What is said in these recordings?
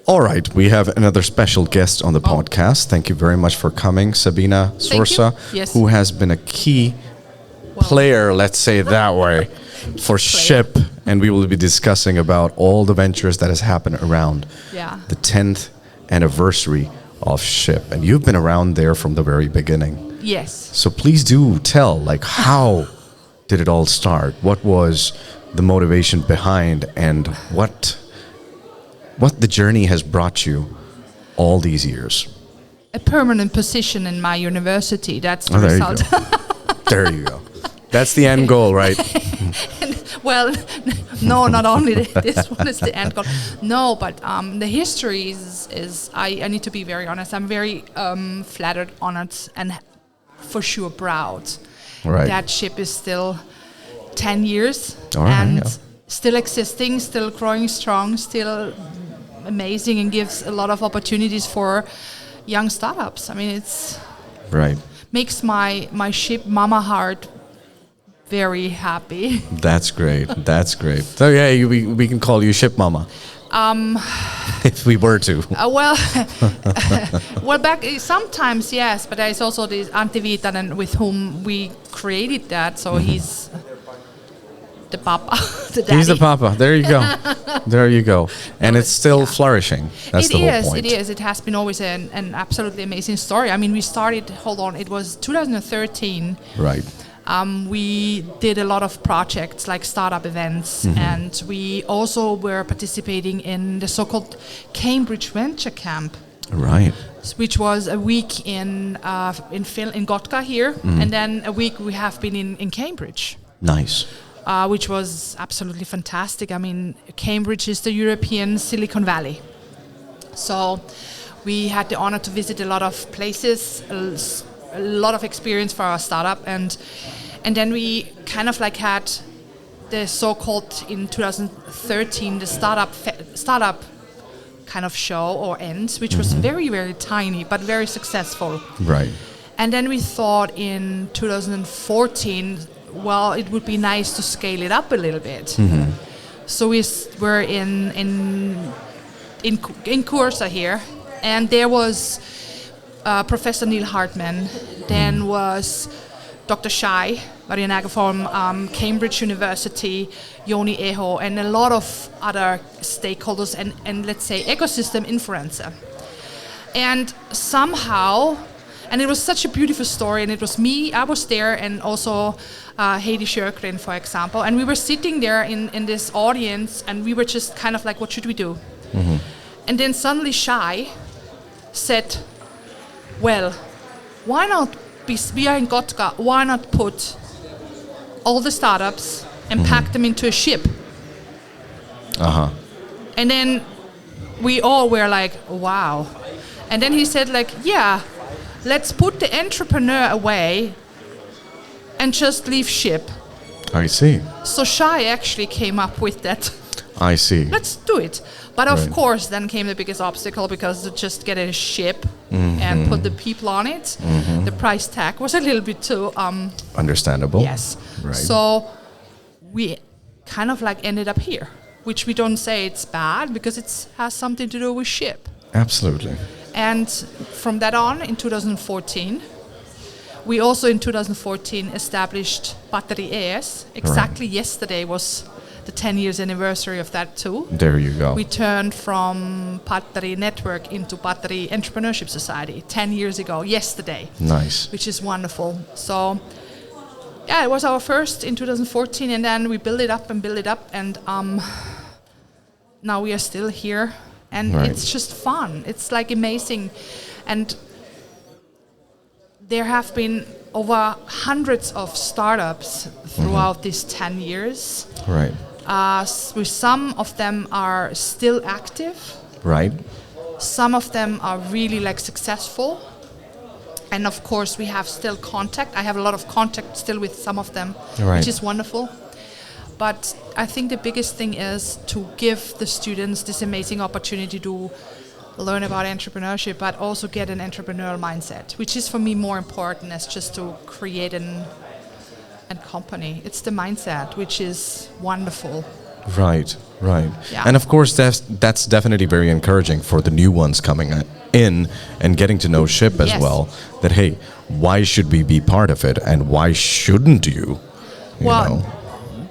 All right, we have another special guest on the podcast. Thank you very much for coming, Sabine Suorsa, Yes. who has been a key player, let's say it that way, for SHIP, and we will be discussing about all the ventures that has happened around the 10th anniversary of SHIP, and you've been around there from the very beginning. Yes. So please do tell, like, how did it all start? What was the motivation behind, and what the journey has brought you all these years? A permanent position in my university. That's the there result. You go. There you go. That's the end goal, right? Well, no, not only this one is the end goal. No, but the history is I need to be very honest. I'm very flattered, honored, and for sure proud. Right. That SHIP is still 10 years and still existing, still growing strong, still amazing, and gives a lot of opportunities for young startups. I mean, it's makes my SHIP mama heart very happy. That's great. That's great. So yeah, we can call you SHIP mama. If we were to. Well, back sometimes yes, but there's also this Antti Viitanen with whom we created that. So he's the papa, the daddy. He's the papa. There you go. There you go. And it's still flourishing. That's the whole point. It is. It has been always an absolutely amazing story. I mean, we started. It was 2013. Right. We did a lot of projects like startup events, and we also were participating in the so-called Cambridge Venture Camp. Right. Which was a week in Kotka here, and then a week we have been in Cambridge. Nice. Which was absolutely fantastic. I mean, Cambridge is the European Silicon Valley. So we had the honor to visit a lot of places, a lot of experience for our startup, and then we kind of like had the so-called in 2013 the startup kind of show or end, which was very, very tiny but very successful. Right. And then we thought in 2014, well, it would be nice to scale it up a little bit. So we were in Suorsa here, and there was Professor Neil Hartman, then was Dr. Shai Varjanaga from Cambridge University, Joni Eho, and a lot of other stakeholders and let's say ecosystem influencer. And somehow, and it was such a beautiful story, and it was me, I was there, and also Heidi Sjögren, for example, and we were sitting there in this audience, and we were just kind of like, what should we do? And then suddenly Shai said, well, why not we are in Kotka, why not put all the startups and pack them into a ship? And then we all were like, wow. And then he said like, yeah, let's put the entrepreneur away and just leave SHIP. I see. So Shai actually came up with that. I see. Let's do it. But of course, then came the biggest obstacle, because to just get a ship and put the people on it, the price tag was a little bit too... understandable. Yes. Right. So we kind of like ended up here, which we don't say it's bad, because it has something to do with SHIP. Absolutely. And from that on, in 2014, we also in 2014 established Batteri ES. Exactly yesterday was the 10 years anniversary of that too. There you go. We turned from Batteri Network into Batteri Entrepreneurship Society 10 years ago, yesterday. Nice. Which is wonderful. So, yeah, it was our first in 2014, and then we built it up, and now we are still here, and it's just fun. It's like amazing. And there have been over hundreds of startups throughout these 10 years. Right. With some of them are still active. Right. Some of them are really like successful. And of course we have still contact. I have a lot of contact still with some of them, which is wonderful. But I think the biggest thing is to give the students this amazing opportunity to learn about entrepreneurship, but also get an entrepreneurial mindset, which is for me more important as just to create a company. It's the mindset, which is wonderful. Right. Yeah. And of course, that's definitely very encouraging for the new ones coming in and getting to know ship as Yes. well. That, hey, why should we be part of it, and why shouldn't you? You know?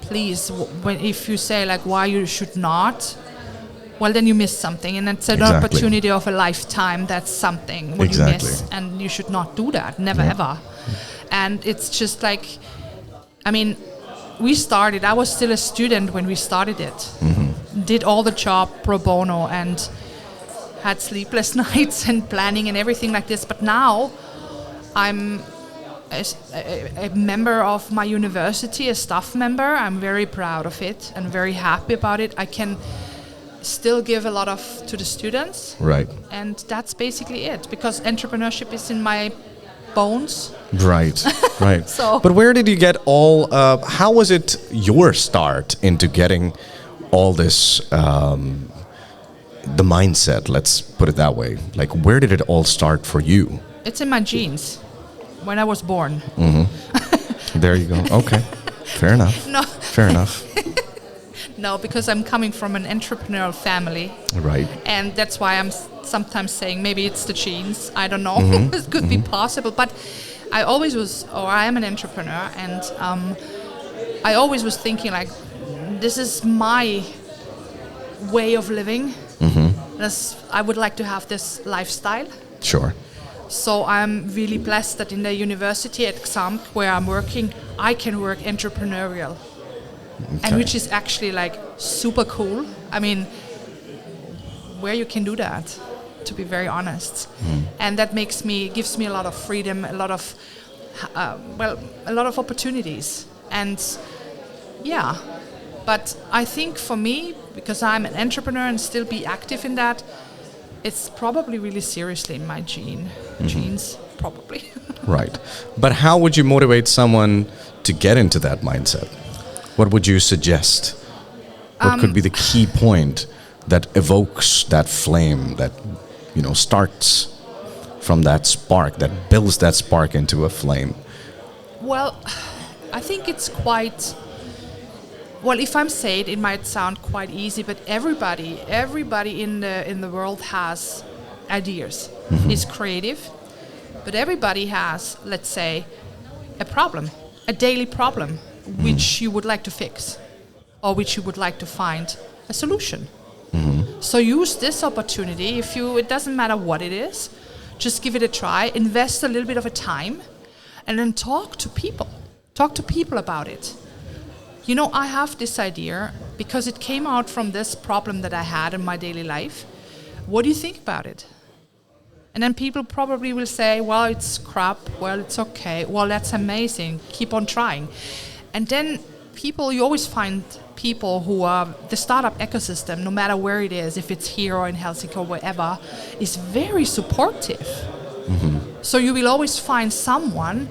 Please, if you say like why you should not, well, then you miss something, and it's an Exactly. opportunity of a lifetime. That's something what you miss, and you should not do that. Never ever. And it's just like, I mean, I was still a student when we started it. Did all the job pro bono and had sleepless nights and planning and everything like this. But now I'm a member of my university, a staff member. I'm very proud of it and very happy about it. I can still give a lot to the students. Right. And that's basically it, because entrepreneurship is in my bones. Right. So, but where did you get all? How was it your start into getting all this? The mindset. Let's put it that way. Like, where did it all start for you? It's in my genes. When I was born. There you go. Okay. Fair enough. No. Fair enough. No, because I'm coming from an entrepreneurial family. Right. And that's why I'm sometimes saying maybe it's the genes. I don't know. It could be possible. But I am an entrepreneur, and I always was thinking like, this is my way of living. I would like to have this lifestyle. Sure. So I'm really blessed that in the university at Xamk, where I'm working, I can work entrepreneurial. And which is actually like super cool. I mean, where you can do that, to be very honest. And that gives me a lot of freedom, a lot of opportunities. And yeah, but I think for me, because I'm an entrepreneur and still be active in that, it's probably really seriously in my genes, probably. Right. But how would you motivate someone to get into that mindset? What would you suggest? What could be the key point that evokes that flame, that, starts from that spark, that builds that spark into a flame? Well, I think it's quite... Well, if I'm saying it might sound quite easy, but everybody in the world has ideas. Is creative, but everybody has, let's say, a problem, a daily problem, which you would like to fix, or which you would like to find a solution. So use this opportunity. It doesn't matter what it is, just give it a try. Invest a little bit of a time, and then talk to people. Talk to people about it. I have this idea because it came out from this problem that I had in my daily life. What do you think about it? And then people probably will say, well, it's crap. Well, it's okay. Well, that's amazing. Keep on trying. And then you always find people who are the startup ecosystem, no matter where it is, if it's here or in Helsinki or wherever, is very supportive. So you will always find someone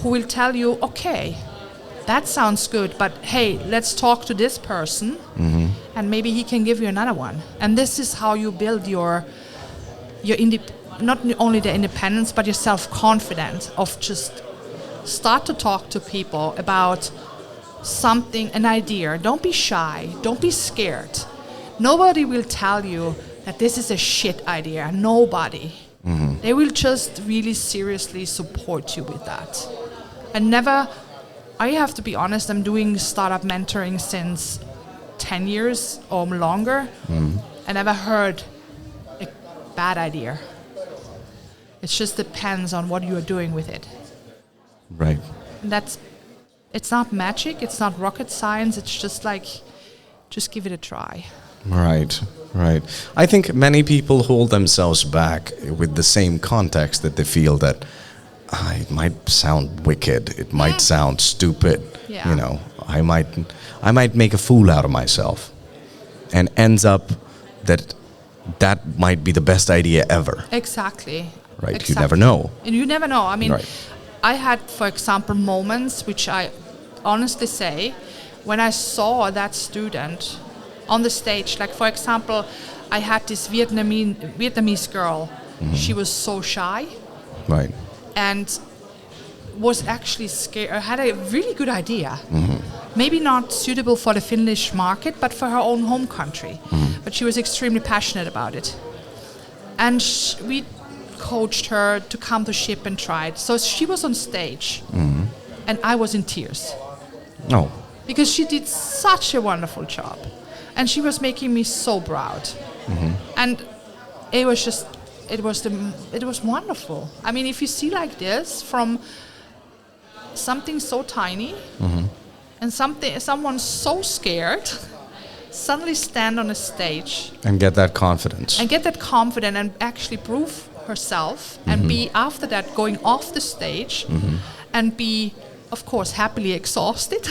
who will tell you, okay, that sounds good, but hey, let's talk to this person, and maybe he can give you another one. And this is how you build your not only the independence, but your self-confidence of just start to talk to people about something, an idea. Don't be shy. Don't be scared. Nobody will tell you that this is a shit idea. Nobody. They will just really seriously support you with that. And I have to be honest, I'm doing startup mentoring since 10 years or longer. I never heard a bad idea. It just depends on what you are doing with it. Right. It's not magic, it's not rocket science, it's just like, just give it a try. Right. I think many people hold themselves back with the same context, that they feel that it might sound wicked, it might sound stupid, I might make a fool out of myself, and ends up that might be the best idea ever. Exactly. Right. Exactly. You never know. And you never know. I mean, right. I had, for example, moments which I honestly say, when I saw that student on the stage, like for example, I had this Vietnamese girl. She was so shy. Right. And was actually scared. I had a really good idea. maybe not suitable for the Finnish market, but for her own home country. But she was extremely passionate about it. And we coached her to come to SHIP and try it. So she was on stage, and I was in tears. Oh. Because she did such a wonderful job. And she was making me so proud. And it was wonderful. I mean, if you see like this from something so tiny and someone so scared suddenly stand on a stage and get that confidence and actually prove herself and be after that going off the stage and be, of course, happily exhausted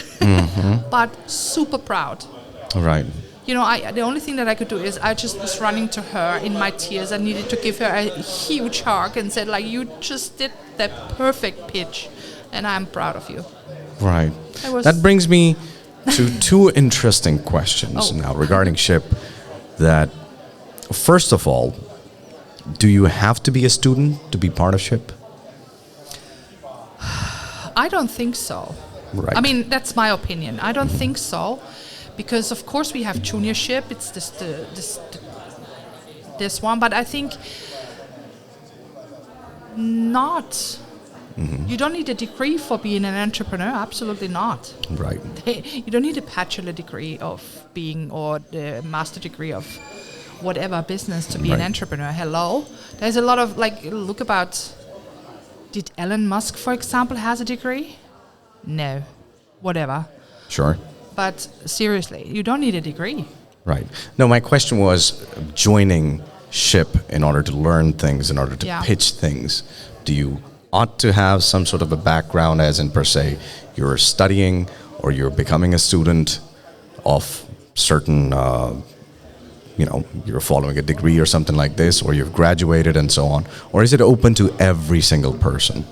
but super proud. Right. You know, the only thing that I could do is I just was running to her in my tears. I needed to give her a huge hug and said, like, you just did the perfect pitch, and I'm proud of you. Right. That brings me to two interesting questions now regarding SHIP. That, first of all, do you have to be a student to be part of SHIP? I don't think so. Right. I mean, that's my opinion. I don't think so. Because of course we have juniorship, it's this one, but I think not. You don't need a degree for being an entrepreneur, absolutely not. Right. You don't need a bachelor degree of being or the master degree of whatever business to be an entrepreneur. Hello. There's a lot of look about, did Elon Musk, for example, has a degree? No. Whatever. Sure. But seriously, you don't need a degree. Right. No, my question was joining SHIP in order to learn things, in order to pitch things. Do you ought to have some sort of a background, as in per se, you're studying or you're becoming a student of certain, you're following a degree or something like this, or you've graduated and so on? Or is it open to every single person?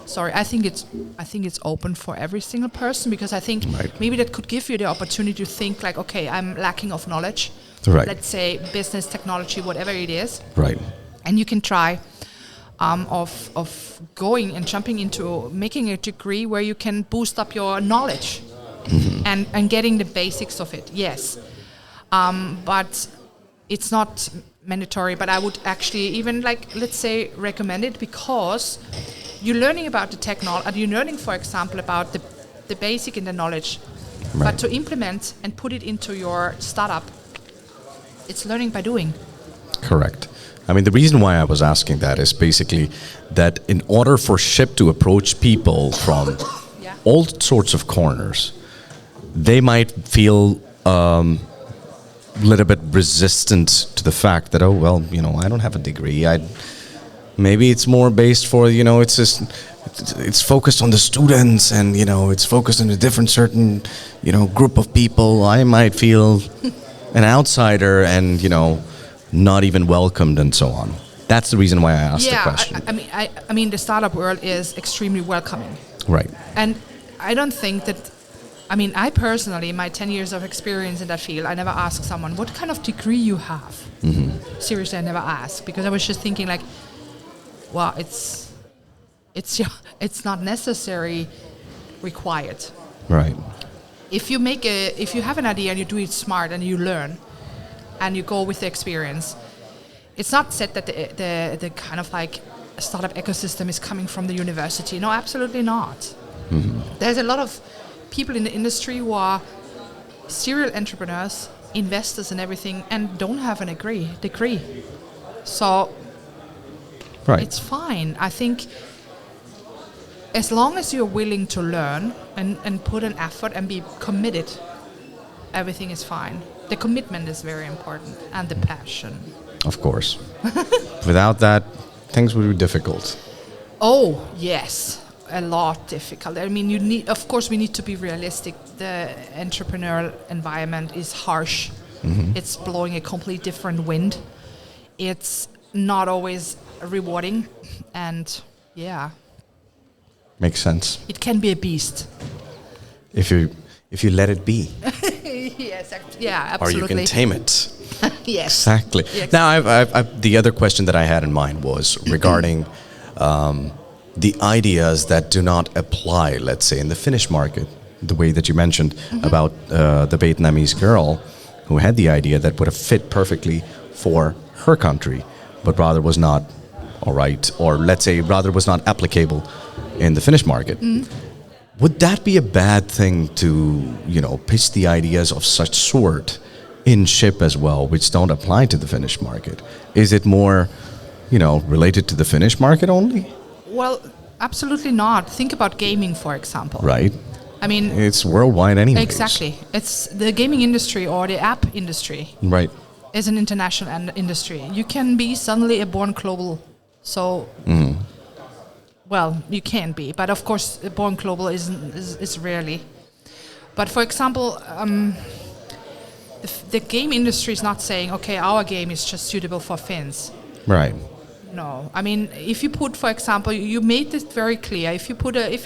Sorry, I think it's open for every single person, because I think maybe that could give you the opportunity to think like, okay, I'm lacking of knowledge. Right. Let's say business, technology, whatever it is. Right. And you can try of going and jumping into making a degree where you can boost up your knowledge and getting the basics of it. Yes. But it's not mandatory, but I would actually even let's say recommend it, because you're learning about the technology, you're learning, for example, about the basic and the knowledge, but to implement and put it into your startup, it's learning by doing. Correct. I mean, the reason why I was asking that is basically that in order for SHIP to approach people from all sorts of corners, they might feel little bit resistant to the fact that, I don't have a degree. Maybe it's more based for, it's focused on the students and, it's focused on a different certain, group of people. I might feel an outsider and, not even welcomed and so on. That's the reason why I asked the question. I mean, the startup world is extremely welcoming. Right. And I don't think that, I personally, in my 10 years of experience in that field, I never asked someone, what kind of degree you have? Seriously, I never asked, because I was just thinking well, it's not necessary, required. Right. If you have an idea and you do it smart and you learn and you go with the experience, it's not said that the kind of startup ecosystem is coming from the university. No, absolutely not. There's a lot of people in the industry who are serial entrepreneurs, investors and everything, and don't have an degree. So it's fine. I think as long as you're willing to learn and put an effort and be committed, everything is fine. The commitment is very important, and the passion. Of course. Without that, things would be difficult. Oh, yes. A lot difficult. We need to be realistic. The entrepreneurial environment is harsh. It's blowing a completely different wind. It's not always rewarding, and makes sense. It can be a beast if you let it be. Yes, absolutely. Or you can tame it. Yes, exactly. Now, the other question that I had in mind was regarding the ideas that do not apply, let's say, in the Finnish market, the way that you mentioned about the Vietnamese girl who had the idea that would have fit perfectly for her country, but rather was not all right, or let's say rather was not applicable in the Finnish market. Would that be a bad thing to, pitch the ideas of such sort in SHIP as well, which don't apply to the Finnish market? Is it more, related to the Finnish market only? Well, absolutely not. Think about gaming, for example. Right. I mean, it's worldwide anyway. Exactly. It's the gaming industry or the app industry. Right. Is an international industry. You can be suddenly a born global. So, well, you can be, but of course, born global is rarely. But for example, the game industry is not saying, okay, our game is just suitable for Finns. Right. No, I mean, if you put, for example, you made it very clear. If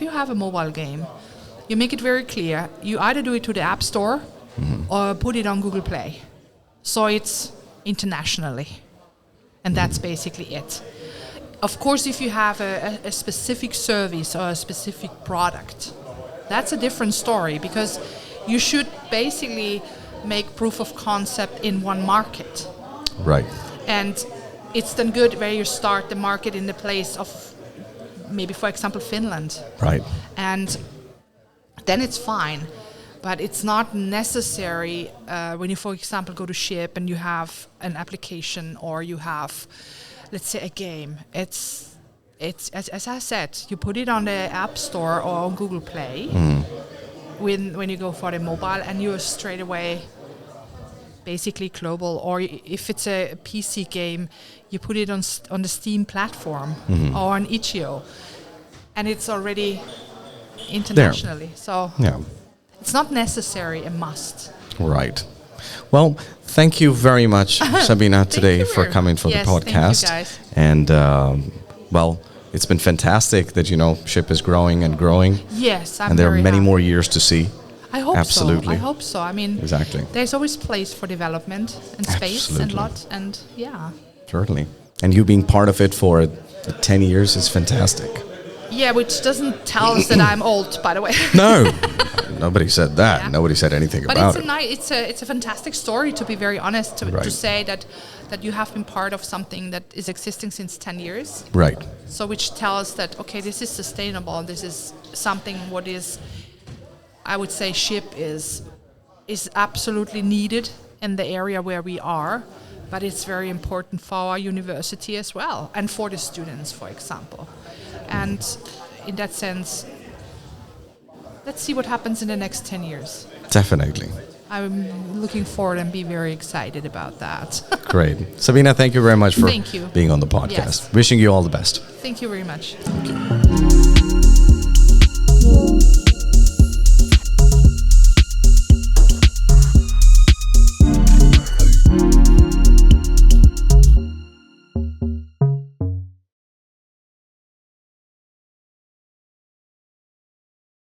you have a mobile game, you make it very clear. You either do it to the App Store or put it on Google Play. So it's internationally, and that's basically it. Of course, if you have a specific service or a specific product, that's a different story, because you should basically make proof of concept in one market. Right. And it's then good where you start the market in the place of maybe, for example, Finland. Right. And then it's fine. But it's not necessary when you, for example, go to SHIP and you have an application or you have, let's say, a game. It's as I said, you put it on the App Store or on Google Play when you go for the mobile, and you're straight away basically global. Or if it's a PC game, you put it on the Steam platform or on itch.io, and it's already internationally. There. So it's not necessary a must. Right. Well, thank you very much, Sabine, today for coming for the podcast. Thank you, guys. And well, it's been fantastic that SHIP is growing and growing. Yes, and there are many more years to see. I hope Absolutely. so. I hope so. I mean, exactly. There's always place for development and space and lot, and Certainly. And you being part of it for 10 years is fantastic. Yeah, which doesn't tell us that I'm old, by the way. No, nobody said that. Yeah. Nobody said anything about it. But it's a fantastic story, to be very honest, to say that you have been part of something that is existing since 10 years. Right. So which tells that, okay, this is sustainable. This is something what is, I would say, SHIP is absolutely needed in the area where we are. But it's very important for our university as well, and for the students, for example. And in that sense, let's see what happens in the next 10 years. Definitely. I'm looking forward and be very excited about that. Great. Sabine, thank you very much for being on the podcast. Yes. Wishing you all the best. Thank you very much. Thank you.